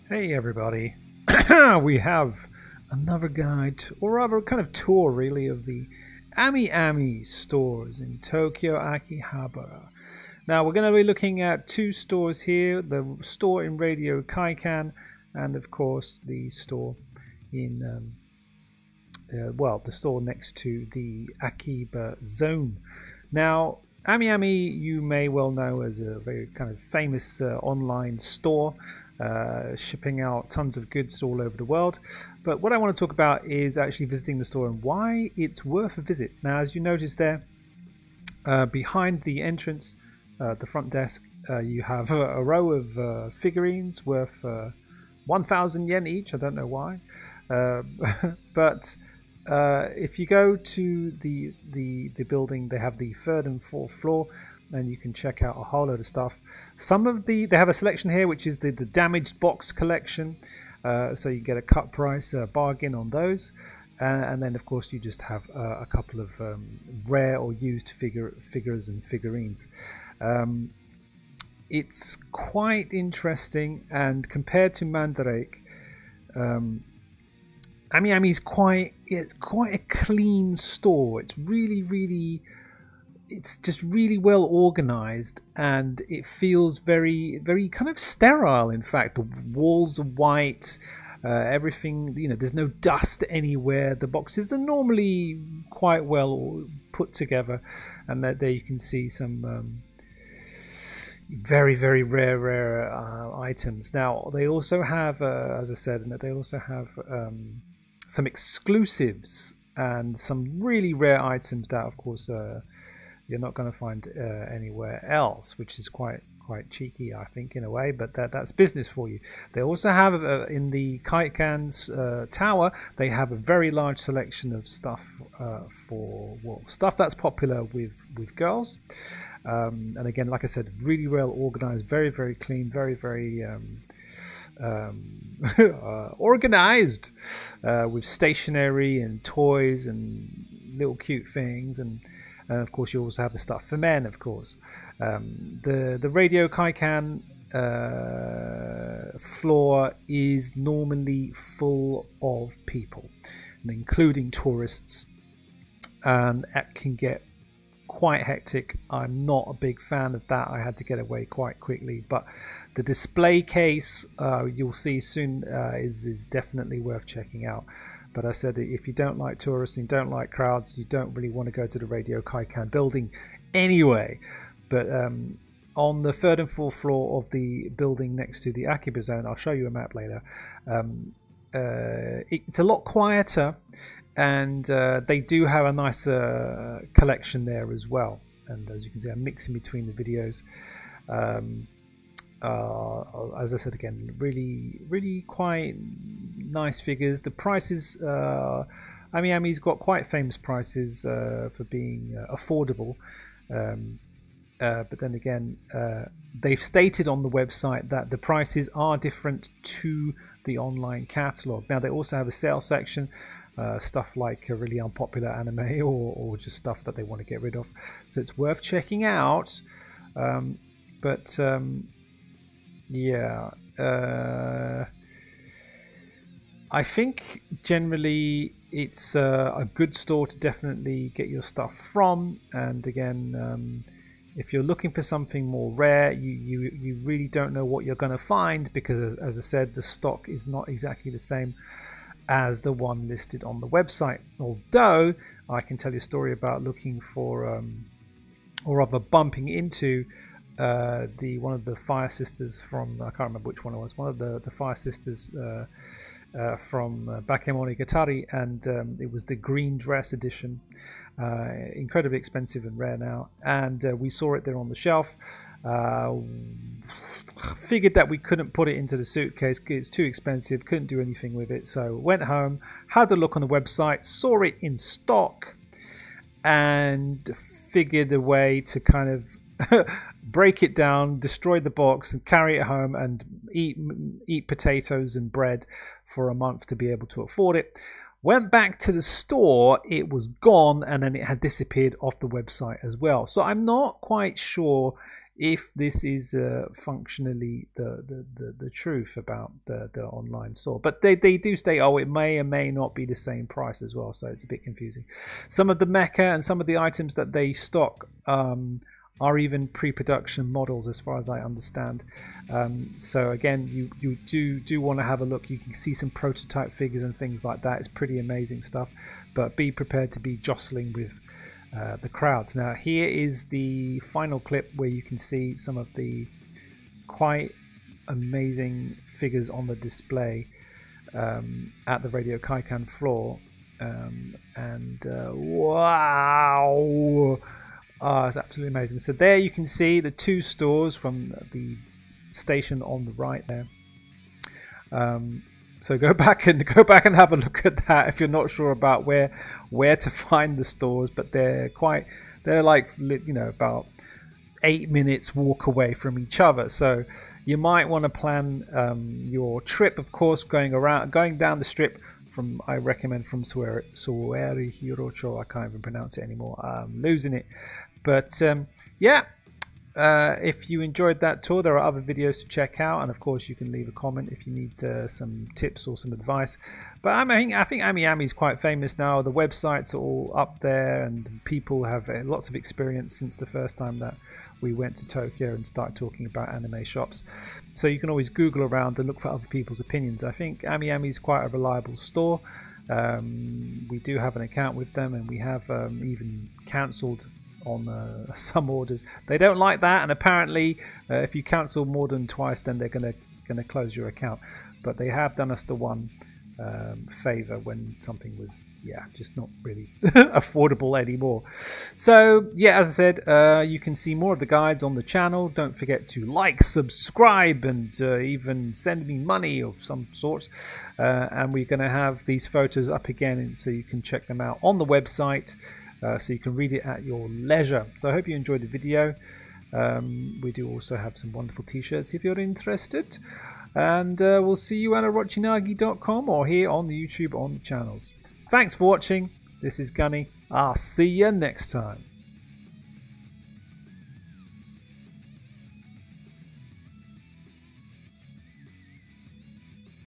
Hey everybody, we have another guide, or rather kind of tour really, of the Ami stores in Tokyo, Akihabara. Now we're going to be looking at two stores here, the store in Radio Kaikan and of course the store in, the store next to the Akiba zone. Now Ami you may well know as a very kind of famous online store, shipping out tons of goods all over the world. But what I want to talk about is actually visiting the store and why it's worth a visit. Now, as you notice there, behind the entrance, the front desk, you have a row of figurines worth 1,000 yen each. I don't know why, but if you go to the building, they have the third and fourth floor, and you can check out a whole load of stuff. They have a selection here, which is the damaged box collection, so you get a cut price bargain on those, and then of course you just have a couple of rare or used figures and figurines. It's quite interesting, and compared to Mandarake, Ami is quite a clean store. It's it's just really well organized, and it feels very kind of sterile. In fact, the walls are white, everything, there's no dust anywhere. The boxes are normally quite well put together, and there you can see some very rare items. Now they also have, as I said, they also have some exclusives and some really rare items that, of course, you're not going to find anywhere else, which is quite cheeky, I think, in a way. But that's business for you. They also have in the Kaikan's tower, they have a very large selection of stuff stuff that's popular with girls. And again, like I said, really well organized, very clean, very organized, with stationery and toys and little cute things, and of course you also have the stuff for men, of course. The Radio Kaikan floor is normally full of people, including tourists, and that can get quite hectic. I'm not a big fan of that. I had to get away quite quickly, but the display case, you'll see soon, is definitely worth checking out. But I said, if you don't like tourists and don't like crowds, you don't really want to go to the Radio Kaikan building anyway. But on the third and fourth floor of the building next to the Akiba zone, I'll show you a map later, it's a lot quieter, and they do have a nice collection there as well. And as you can see, I'm mixing between the videos. As I said again, really quite nice figures. The prices, Ami's got quite famous prices for being affordable, but then again, they've stated on the website that the prices are different to the online catalog. Now they also have a sale section, stuff like a really unpopular anime or just stuff that they want to get rid of, so it's worth checking out. Yeah, I think generally it's a good store to definitely get your stuff from. And again, if you're looking for something more rare, you really don't know what you're going to find, because as I said, the stock is not exactly the same as the one listed on the website. Although I can tell you a story about looking for, or rather bumping into, one of the fire sisters from, I can't remember which one it was, one of the fire sisters from Bakemonogatari, and it was the green dress edition, incredibly expensive and rare now, and we saw it there on the shelf. Figured that we couldn't put it into the suitcase, it's too expensive, couldn't do anything with it, so went home, had a look on the website, saw it in stock, and figured a way to kind of break it down, destroy the box, and carry it home and eat potatoes and bread for a month to be able to afford it. Went back to the store, it was gone, and then it had disappeared off the website as well. So I'm not quite sure if this is functionally the truth about the online store. But they do state, oh, it may or may not be the same price as well, so it's a bit confusing. Some of the mecha and some of the items that they stock are even pre-production models, as far as I understand. So again, you do want to have a look. You can see some prototype figures and things like that. It's pretty amazing stuff, but be prepared to be jostling with the crowds. Now here is the final clip where you can see some of the quite amazing figures on the display at the Radio Kaikan floor, and wow, it's absolutely amazing. So there you can see the two stores from the station on the right there. So go back and have a look at that if you're not sure about where to find the stores. But they're like, you know, about 8 minutes walk away from each other. So you might want to plan your trip, of course, going down the strip. I recommend from Sueri Hirocho. I can't even pronounce it anymore. I'm losing it. But yeah, if you enjoyed that tour, there are other videos to check out, and of course you can leave a comment if you need some tips or some advice. But I think Ami Ami is quite famous now. The websites are all up there, and people have lots of experience since the first time that we went to Tokyo and started talking about anime shops. So you can always Google around and look for other people's opinions. I think Ami Ami is quite a reliable store. We do have an account with them, and we have even cancelled on some orders. They don't like that, and apparently if you cancel more than twice, then they're gonna close your account. But they have done us the one favor when something was just not really affordable anymore. So yeah, as I said, you can see more of the guides on the channel. Don't forget to like, subscribe, and even send me money of some sort. And we're going to have these photos up again, so you can check them out on the website, so you can read it at your leisure. So I hope you enjoyed the video. We do also have some wonderful t-shirts if you're interested. And we'll see you at orochinagi.com or here on the YouTube on the channels. Thanks for watching. This is Gunny. I'll see you next time.